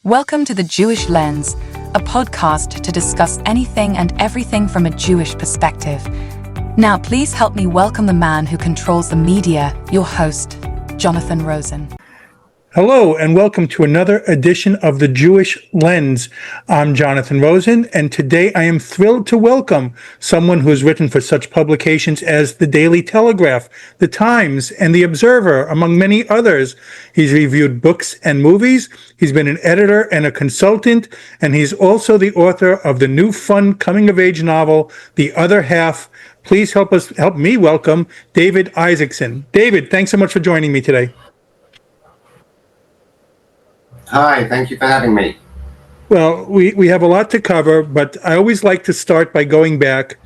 Welcome to The Jewish Lens, a podcast to discuss anything and everything from a Jewish perspective. Now, please help me welcome the man who controls the media, your host, Jonathan Rosen. Hello, and welcome to another edition of The Jewish Lens. I'm Jonathan Rosen, and today I am thrilled to welcome someone who has written for such publications as The Daily Telegraph, The Times, and The Observer, among many others. He's reviewed books and movies, he's been an editor and a consultant, and he's also the author of the new fun coming-of-age novel, The Other Half. Please help me welcome David Isaacson. David, thanks so much for joining me today. Hi, thank you for having me. Well, we have a lot to cover, but I always like to start by going back.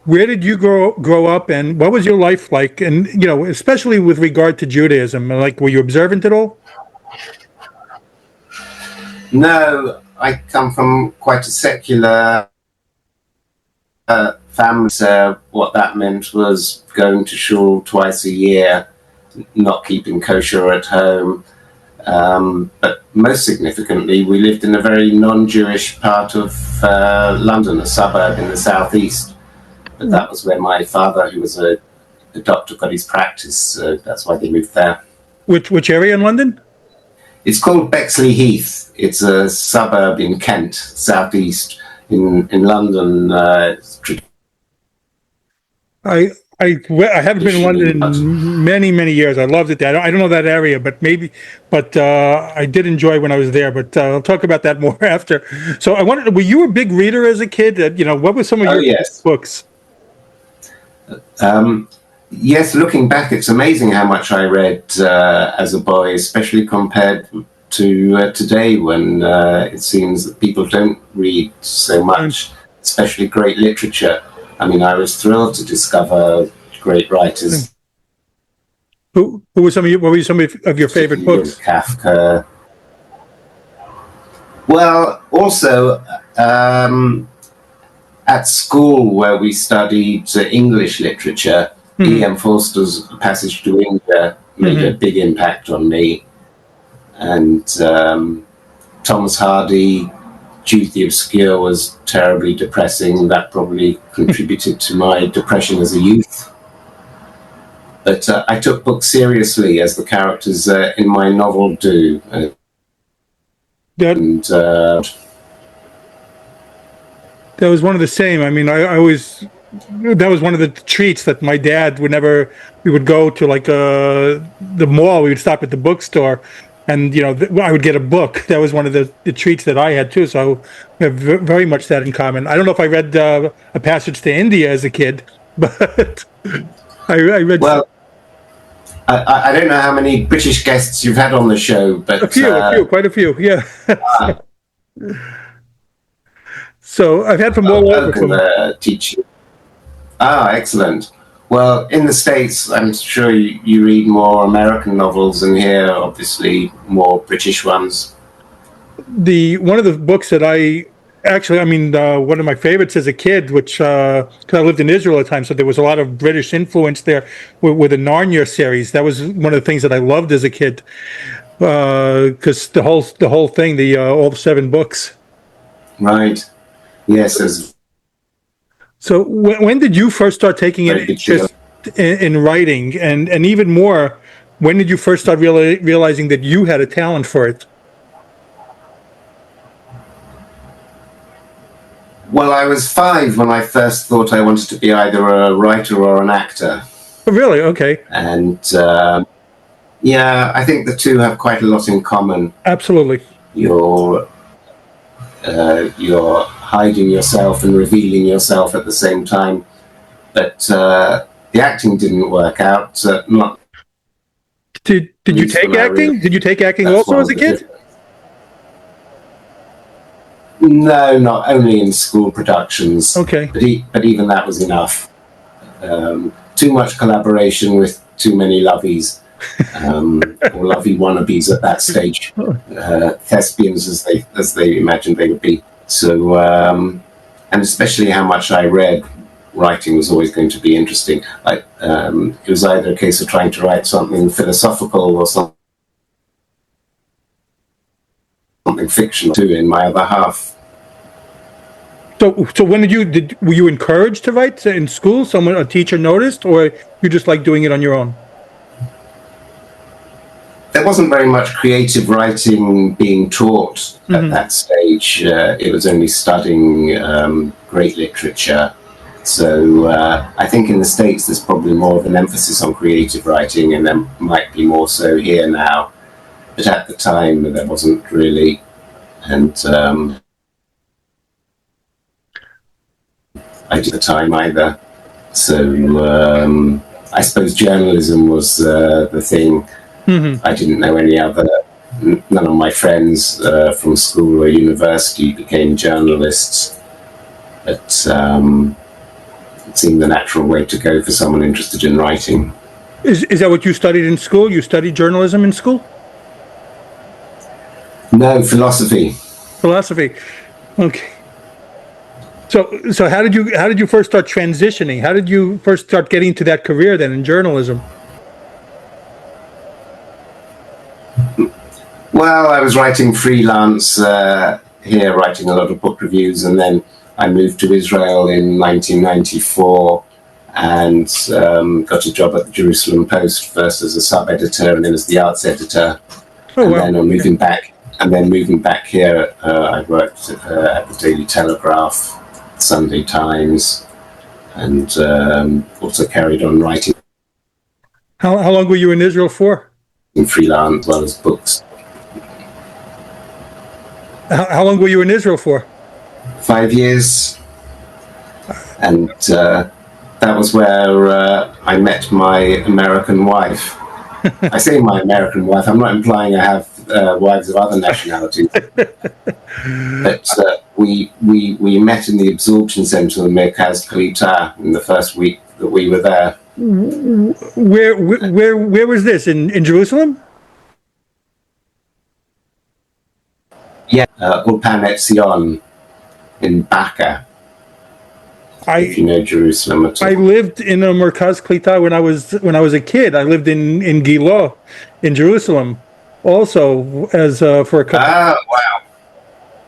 Where did you grow up, and what was your life like? And, you know, especially with regard to Judaism, like, were you observant at all? No, I come from quite a secular family. So what that meant was going to shul twice a year, not keeping kosher at home. But most significantly, we lived in a very non-Jewish part of London, a suburb in the southeast. But that was where my father, who was a doctor, got his practice, so that's why they moved there. Which area in London? It's called Bexley Heath. It's a suburb in Kent, southeast, in London. I haven't been in London in many years. I loved it there. I don't know that area, but I did enjoy when I was there. But I'll talk about that more after. So I wanted, were you a big reader as a kid? What were some of your books? Yes, looking back, it's amazing how much I read as a boy, especially compared to today, when it seems that people don't read so much, especially great literature. I mean, I was thrilled to discover great writers. What were some of your favorite books? Kafka. Well, also at school where we studied English literature, E.M. Forster's Passage to India made a big impact on me. And Thomas Hardy, Jude the Obscure was terribly depressing. That probably contributed to my depression as a youth. But I took books seriously, as the characters in my novel do. That was one of the same. I mean, that was one of the treats that my dad we would go to, like, the mall. We would stop at the bookstore. And, I would get a book. That was one of the treats that I had, too. So we have very much that in common. I don't know if I read A Passage to India as a kid, but I read... Well, I don't know how many British guests you've had on the show, but... Quite a few, yeah. So I've had from all over. Teach you. Excellent. Well, in the States, I'm sure you read more American novels, and here, obviously, more British ones. One of the books that one of my favorites as a kid, which, because I lived in Israel at the time, so there was a lot of British influence there with the Narnia series. That was one of the things that I loved as a kid, because the whole thing, all the 7 books. Right. Yes. So when did you first start taking an interest in writing, and even more, when did you first start realizing that you had a talent for it? Well, I was 5 when I first thought I wanted to be either a writer or an actor. Oh, really? Okay. And I think the two have quite a lot in common. Absolutely. You're hiding yourself and revealing yourself at the same time, but the acting didn't work out. Not. Did you take acting? Did you take acting also as a kid? No, not only in school productions. Okay. But even that was enough. Too much collaboration with too many lovies, or lovey wannabes at that stage, thespians as they imagined they would be. So, and especially how much I read, writing was always going to be interesting. It was either a case of trying to write something philosophical or something something fictional too in my other half. So when were you encouraged to write in school? A teacher noticed, or you just like doing it on your own? There wasn't very much creative writing being taught at that stage. It was only studying great literature. So I think in the States there's probably more of an emphasis on creative writing, and there might be more so here now. But at the time there wasn't really. And I did the time either. So I suppose journalism was the thing. I didn't know any other. None of my friends from school or university became journalists. But it seemed the natural way to go for someone interested in writing. Is that what you studied in school? You studied journalism in school? No, philosophy. Philosophy. Okay. So how did you first start transitioning? How did you first start getting to that career then in journalism? Well, I was writing freelance here, writing a lot of book reviews, and then I moved to Israel in 1994 and got a job at the Jerusalem Post, first as a sub-editor and then as the arts editor. Oh, wow. Then moving back here, I worked at the Daily Telegraph, Sunday Times, and also carried on writing. How long were you in Israel for? In freelance, as well as books. How long were you in Israel for? 5 years. And that was where I met my American wife. I say my American wife, I'm not implying I have wives of other nationalities. But we met in the absorption center in Merkaz Klita in the first week that we were there. Where was this? In Jerusalem? Yeah, Ulpan Etzion in Baka. If you know Jerusalem at all. I lived in a Merkaz Klita when I was a kid. I lived in Gilo, in Jerusalem, also as for a couple. Oh, wow!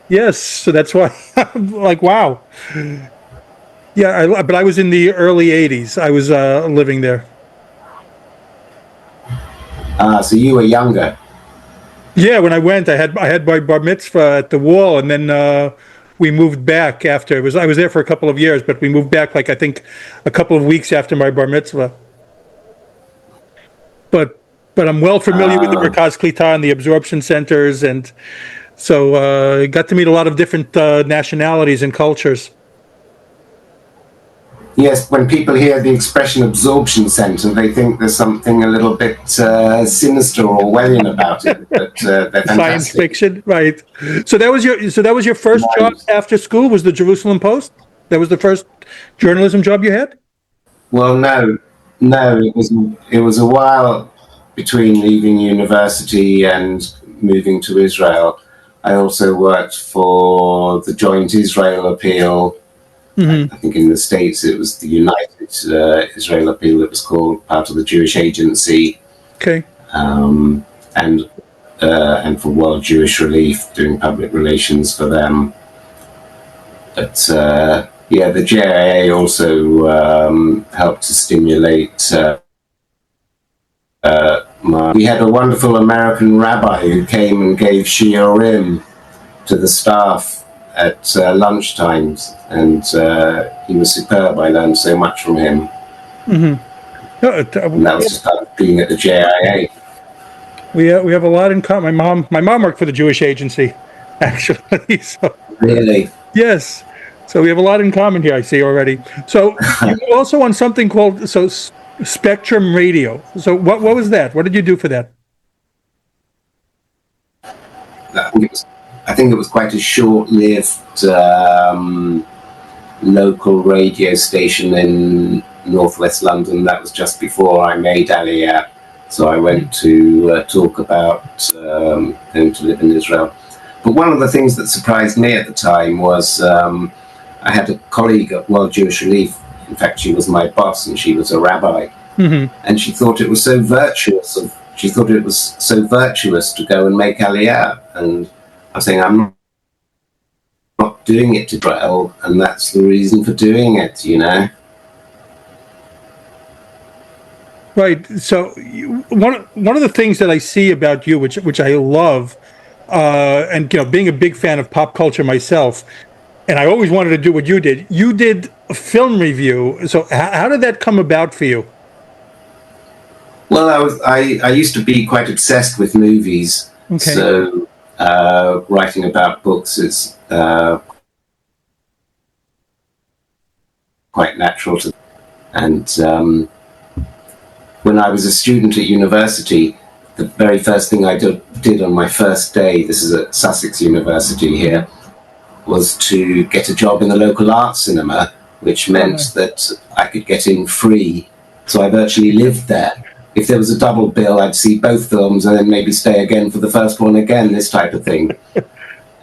Yes, so that's why I'm like, wow. Yeah, but I was in the early '80s. I was living there. So you were younger. Yeah, when I went, I had my bar mitzvah at the Wall, and then we moved back after. I was there for a couple of years, but we moved back I think a couple of weeks after my bar mitzvah. But I'm well familiar with the Merkaz Klita and the absorption centers, and so got to meet a lot of different nationalities and cultures. Yes, when people hear the expression absorption center, they think there's something a little bit sinister or Orwellian about it. But they're fantastic. Science fiction, right? So that was your first job after school? Was the Jerusalem Post? That was the first journalism job you had? Well, no, it was a while between leaving university and moving to Israel. I also worked for the Joint Israel Appeal. I think in the States it was the United Israel Appeal, it was called, part of the Jewish Agency. Okay. And for World Jewish Relief, doing public relations for them. But the JIA also helped to stimulate. We had a wonderful American rabbi who came and gave shiurim to the staff at lunchtimes, and he was superb. I learned so much from him. And that was just part of being at the JIA. We have a lot in common. My mom worked for the Jewish Agency, actually. So, really? Yes. So we have a lot in common here, I see already. So you're also on something called Spectrum Radio. So what was that? What did you do for that? I think it was quite a short-lived local radio station in northwest London. That was just before I made Aliyah. So I went to talk about going to live in Israel. But one of the things that surprised me at the time was I had a colleague at World Jewish Relief. In fact, she was my boss, and she was a rabbi. And she thought it was so virtuous. She thought it was so virtuous to go and make Aliyah. And I I'm saying I'm not doing it to Israel, and that's the reason for doing it, you know. Right. So one of the things that I see about you, which I love, and being a big fan of pop culture myself, and I always wanted to do what you did. You did a film review. So how did that come about for you? Well, I used to be quite obsessed with movies, Okay. so writing about books is quite natural to. And when I was a student at university, the very first thing I did on my first day, this is at Sussex University here, was to get a job in the local art cinema, which meant that I could get in free. So I virtually lived there. If there was a double bill, I'd see both films and then maybe stay again for the first one again, this type of thing.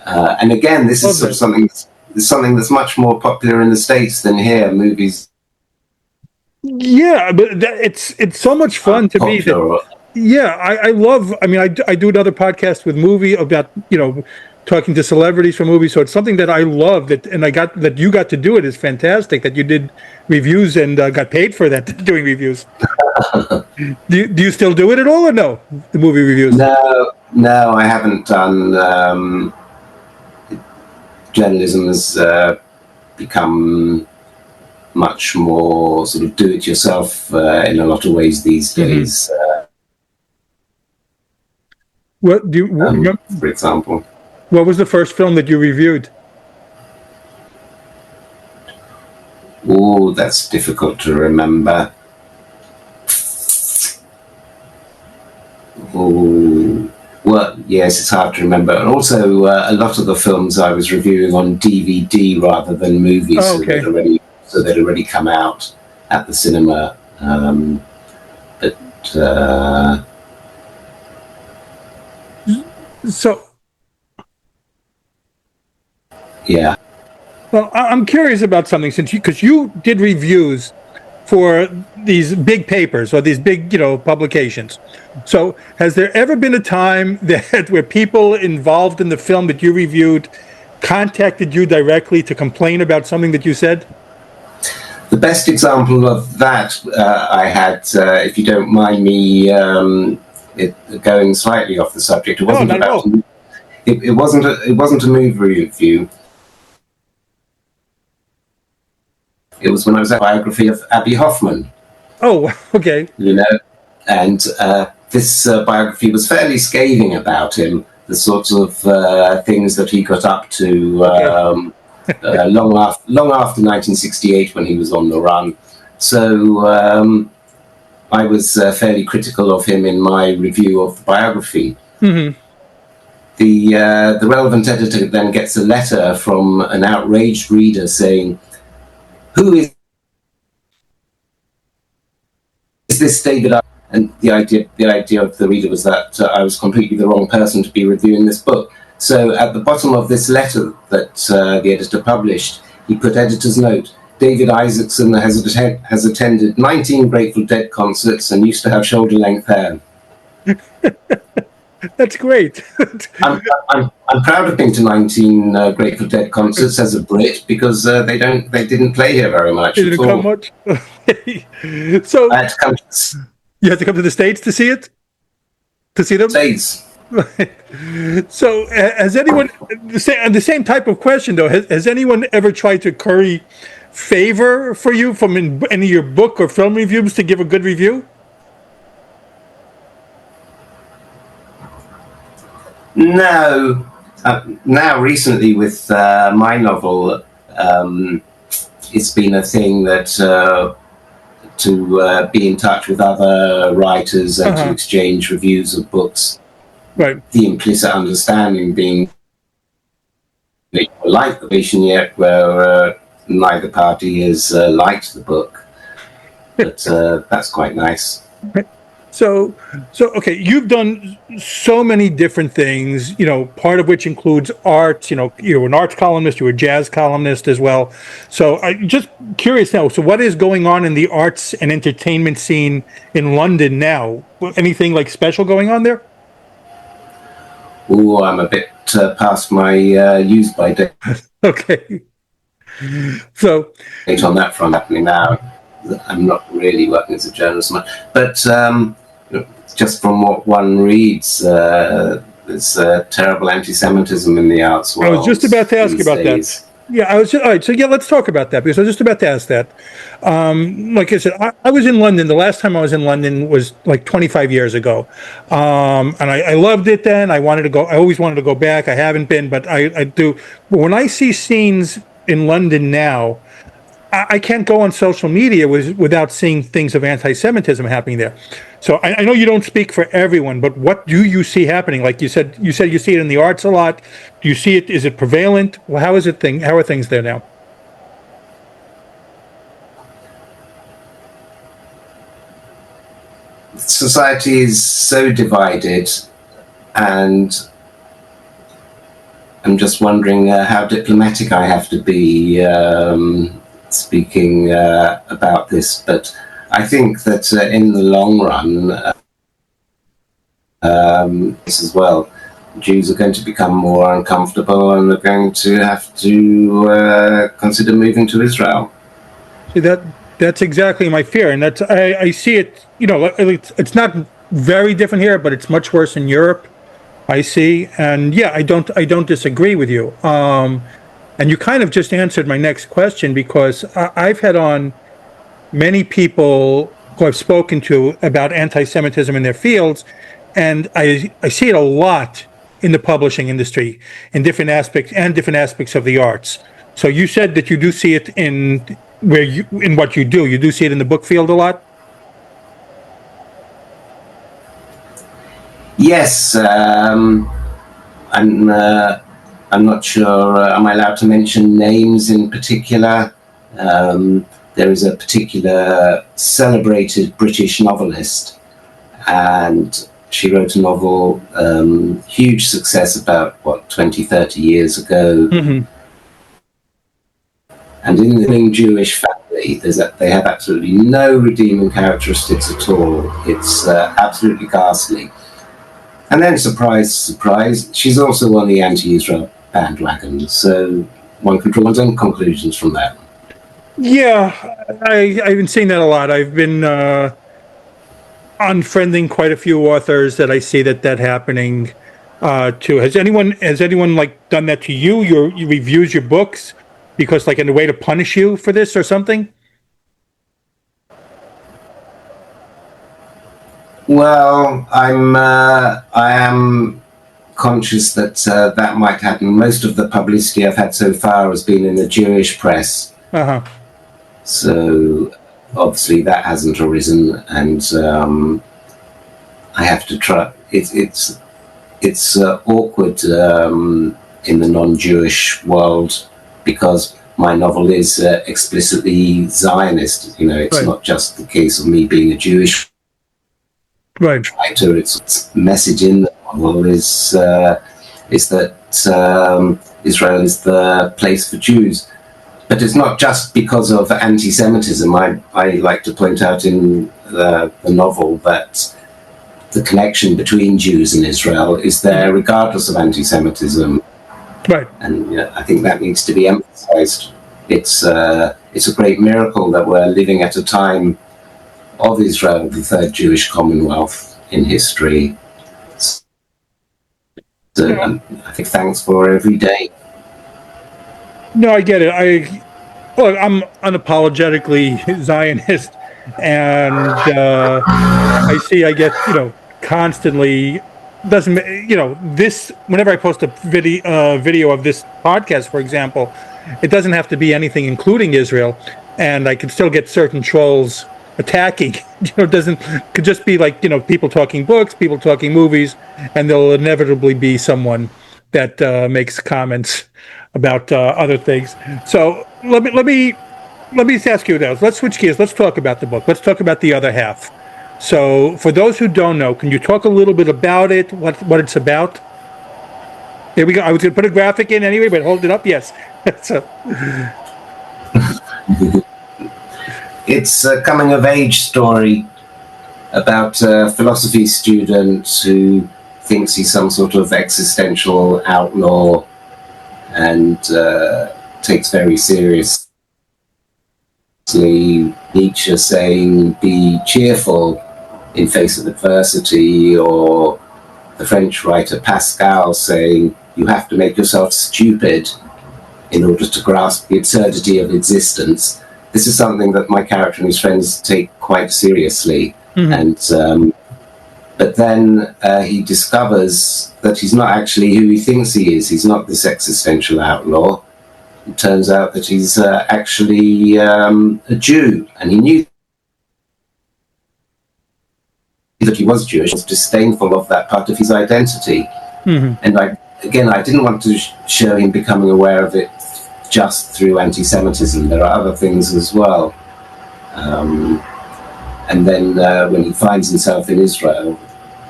And again, this is sort of something that's much more popular in the States than here, movies. Yeah, but it's so much fun to me. I love. I mean, I do another podcast with movie about talking to celebrities for movies. So it's something that I love. And that you got to do it is fantastic. That you did reviews and got paid for that doing reviews. Do you still do it at all or no? The movie reviews? No, I haven't done. Journalism has become much more sort of do-it-yourself in a lot of ways these days. What do you for example? What was the first film that you reviewed? Oh, that's difficult to remember. Oh, well, yes, it's hard to remember. And also, a lot of the films I was reviewing on DVD rather than movies, oh, okay. so they'd already come out at the cinema. So, yeah. Well, I'm curious about something because you did reviews for these big papers or these big, publications. So has there ever been a time that where people involved in the film that you reviewed contacted you directly to complain about something that you said? The best example of that I had, if you don't mind me going slightly off the subject, it wasn't it wasn't a movie review. It was when I was at a biography of Abbie Hoffman. Oh, okay. And this biography was fairly scathing about him, the sorts of things that he got up to long after 1968 when he was on the run. So I was fairly critical of him in my review of the biography. Mm-hmm. The relevant editor then gets a letter from an outraged reader saying, "Who is this David?" And the idea of the reader was that I was completely the wrong person to be reviewing this book. So at the bottom of this letter that the editor published, he put editor's note: David Isaacson has attended 19 Grateful Dead concerts and used to have shoulder-length hair. That's great. I'm proud of being to 19 Grateful Dead concerts as a Brit because they didn't play here very much. They didn't come much. So I had to come. You had to come to the States to see it, to see them. States. So has anyone the same type of question though? Has anyone ever tried to curry favor for you from any of your book or film reviews to give a good review? No. Now, recently, with my novel, it's been a thing that to be in touch with other writers and to exchange reviews of books. Right. The implicit understanding being that you like the patient yet, where neither party has liked the book. But that's quite nice. So okay, you've done so many different things, part of which includes art, you're an arts columnist, you're a jazz columnist as well. So I'm just curious now, so what is going on in the arts and entertainment scene in London now? Anything like special going on there? Oh, I'm a bit past my use by date Okay. So, on that front happening now. I'm not really working as a journalist, but just from what one reads, there's terrible anti-Semitism in the arts world. I was just about to ask you about days. that. Yeah, I was all right. So yeah, let's talk about that because I was just about to ask that. Like I said, I was in London. The last time I was in London was like 25 years ago, and I loved it then. I wanted to go. I always wanted to go back. I haven't been, but I do. But when I see scenes in London now, I can't go on social media without seeing things of anti-Semitism happening there. So I know you don't speak for everyone, but what do you see happening? Like you said you see it in the arts a lot. Do you see it? Is it prevalent? Well, how are things there now? Society is so divided, and I'm just wondering how diplomatic I have to be speaking about this, but I think that in the long run, this as well, Jews are going to become more uncomfortable and are going to have to consider moving to Israel. See, that's exactly my fear, and that's I see it. You know, it's not very different here, but it's much worse in Europe. I see, and yeah, I don't disagree with you. And you kind of just answered my next question because I've had on many people who I've spoken to about anti-Semitism in their fields, and I see it a lot in the publishing industry in different aspects of the arts. So you said that you do see it in what you do. You do see it in the book field a lot. Yes, I'm not sure. Am I allowed to mention names in particular? There is a particular celebrated British novelist, and she wrote a novel, huge success about 20, 30 years ago. Mm-hmm. And in the Jewish family, they have absolutely no redeeming characteristics at all. It's absolutely ghastly. And then, surprise, surprise, she's also on the anti-Israel bandwagon. So one can draw one's own conclusions from that. Yeah, I've been seeing that a lot. I've been unfriending quite a few authors that I see that happening to. Has anyone like done that to you? You reviews your books because like in a way to punish you for this or something? Well, I am conscious that that might happen. Most of the publicity I've had so far has been in the Jewish press. Uh-huh. So obviously that hasn't arisen, and I have to try. It's awkward in the non-Jewish world because my novel is explicitly Zionist. You know, it's Right. not just the case of me being a Jewish Right. writer. Its message in the novel is that Israel is the place for Jews. But it's not just because of anti-Semitism. I like to point out in the novel that the connection between Jews and Israel is there regardless of anti-Semitism. Right. And I think that needs to be emphasized. It's a great miracle that we're living at a time of Israel, the third Jewish Commonwealth in history. So I think thanks for every day. No, I get it. I'm unapologetically Zionist, and I get constantly doesn't this whenever I post a video of this podcast, for example, it doesn't have to be anything including Israel, and I can still get certain trolls attacking. Could just be like people talking books, people talking movies, and there'll inevitably be someone that makes comments about other things. So let me just ask you those. Let's switch gears. Let's talk about the book. Let's talk about the other half. So for those who don't know, can you talk a little bit about it? What it's about? Here we go. I was going to put a graphic in anyway, but hold it up. Yes. So. It's a coming-of-age story about a philosophy student who thinks he's some sort of existential outlaw and takes very seriously Nietzsche saying, be cheerful in face of adversity, or the French writer Pascal saying, you have to make yourself stupid in order to grasp the absurdity of existence. This is something that my character and his friends take quite seriously. And but then he discovers that he's not actually who he thinks he is. He's not this existential outlaw. It turns out that he's actually a Jew, and he knew that he was Jewish, was disdainful of that part of his identity. And I didn't want to show him becoming aware of it just through anti-Semitism. There are other things as well. And then when he finds himself in Israel,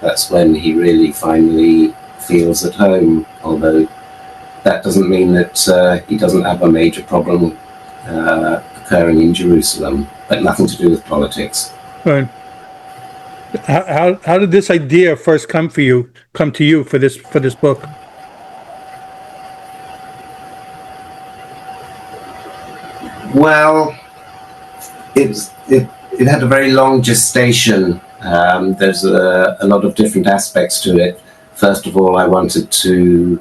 that's when he really finally feels at home, although that doesn't mean that he doesn't have a major problem occurring in Jerusalem, but nothing to do with politics. Right. How did this idea first come to you for this book? Well, it had a very long gestation. There's a lot of different aspects to it. First of all, I wanted to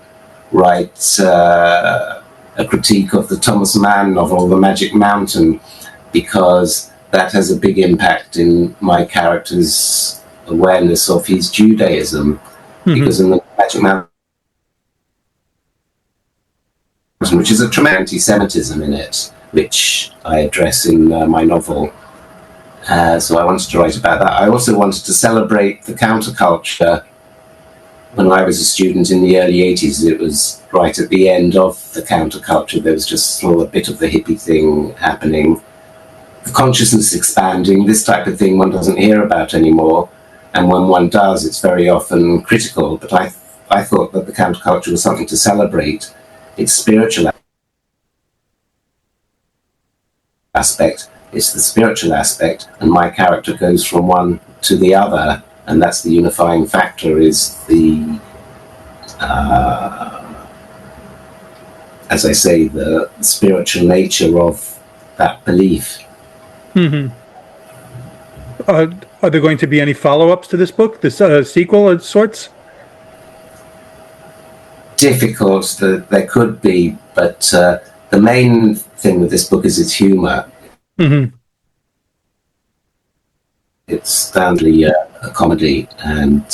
write a critique of the Thomas Mann novel, The Magic Mountain, because that has a big impact in my character's awareness of his Judaism. Because in The Magic Mountain, which is a tremendous anti-Semitism in it, which I address in my novel. So I wanted to write about that. I also wanted to celebrate the counterculture. When I was a student in the early 80s, it was right at the end of the counterculture. There was just still a bit of the hippie thing happening. The consciousness expanding, this type of thing one doesn't hear about anymore. And when one does, it's very often critical. But I thought that the counterculture was something to celebrate. Its spiritual aspect. It's the spiritual aspect, and my character goes from one to the other, and that's the unifying factor, is the, as I say, the spiritual nature of that belief. Are there going to be any follow-ups to this book, this sequel of sorts? Difficult, there could be, but the main thing with this book is its humor. It's standardly a comedy, and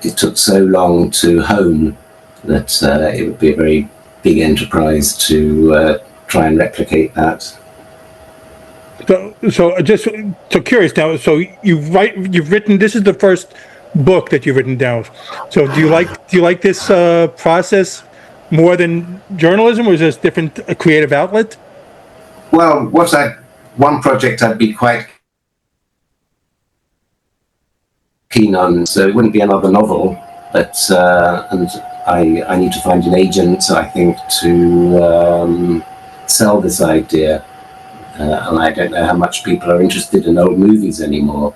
it took so long to hone that it would be a very big enterprise to try and replicate that. So just so curious now. So you've written. This is the first book that you've written down. So do you like this process more than journalism, or is this different a creative outlet? Well, one project I'd be quite keen on, so it wouldn't be another novel, but and I need to find an agent, I think, to sell this idea. And I don't know how much people are interested in old movies anymore,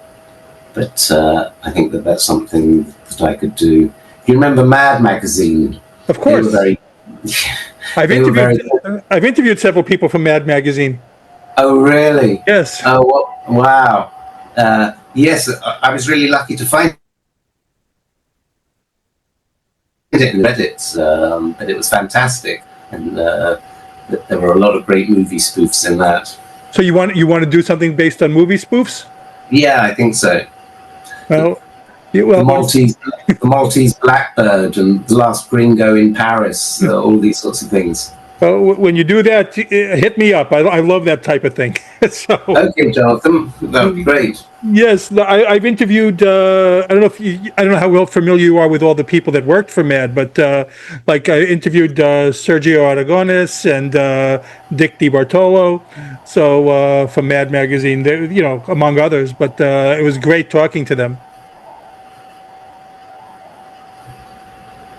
but I think that that's something that I could do. Do you remember Mad Magazine? Of course. I've interviewed several people from Mad Magazine. Oh, really? Yes. Oh, wow. Yes, I was really lucky to find it in Reddit, but it was fantastic, and there were a lot of great movie spoofs in that. So you want to do something based on movie spoofs? Yeah, I think so. Well, the Maltese Blackbird and The Last Gringo in Paris, all these sorts of things. Well, when you do that, hit me up. I love that type of thing. So, okay, Jonathan, that would be great. Yes, I've interviewed. I don't know how well familiar you are with all the people that worked for Mad, but like I interviewed Sergio Aragones and Dick DiBartolo, so from Mad Magazine, among others. But it was great talking to them.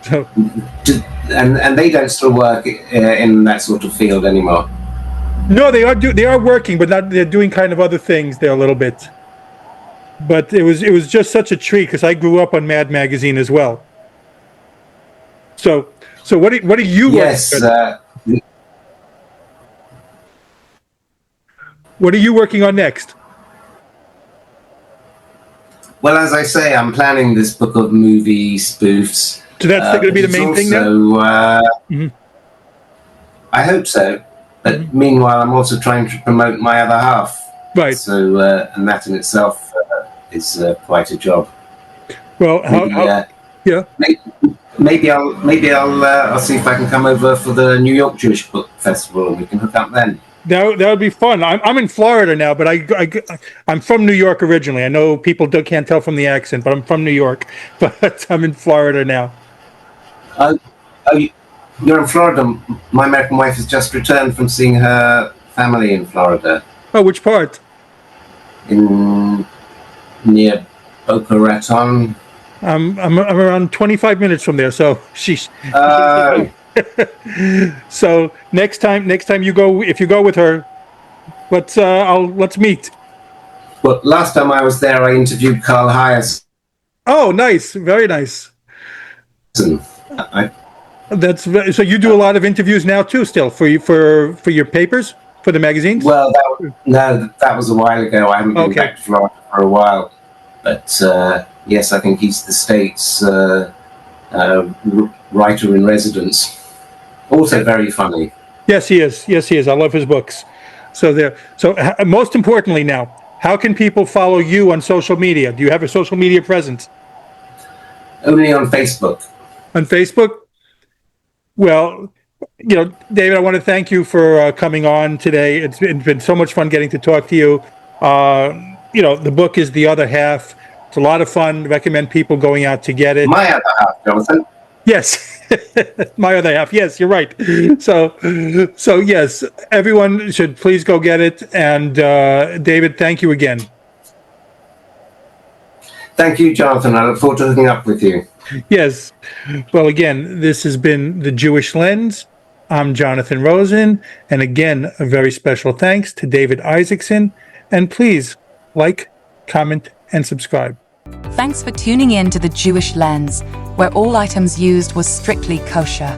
So, and they don't still work in that sort of field anymore. No, they are working, but they're doing kind of other things there a little bit. but it was just such a treat because I grew up on Mad Magazine as well. So what are you Yes. what are you working on next? Well, as I say, I'm planning this book of movie spoofs. So that's going to be the main thing now? I hope so. But meanwhile, I'm also trying to promote my other half. Right. So, and that in itself is quite a job. Well, yeah. Maybe I'll see if I can come over for the New York Jewish Book Festival and we can hook up then. That would be fun. I'm in Florida now, but I'm from New York originally. I know people can't tell from the accent, but I'm from New York. But I'm in Florida now. You're in Florida. My American wife has just returned from seeing her family in Florida. Oh, which part? Near Boca Raton. I'm around 25 minutes from there, so she's. So next time you go, if you go with her, let's meet. Well, last time I was there, I interviewed Carl Hyacin. Oh, nice, very nice. So you do a lot of interviews now too, still for your papers for the magazines. Well, that was a while ago. I haven't been back to Florida for a while, but yes, I think he's the state's writer in residence. Also very funny. Yes, he is. I love his books. So most importantly now, how can people follow you on social media? Do you have a social media presence? Only on Facebook. On Facebook? Well, David, I want to thank you for coming on today. It's been so much fun getting to talk to you. The book is The Other Half. It's a lot of fun. Recommend people going out to get it. My other half, Jonathan. Yes. My other half. Yes, you're right. So yes, everyone should please go get it. And David, thank you again. Thank you, Jonathan. I look forward to hooking up with you. Yes. Well, again, this has been The Jewish Lens. I'm Jonathan Rosen. And again, a very special thanks to David Isaacson. And please like, comment, and subscribe. Thanks for tuning in to The Jewish Lens, where all items used was strictly kosher.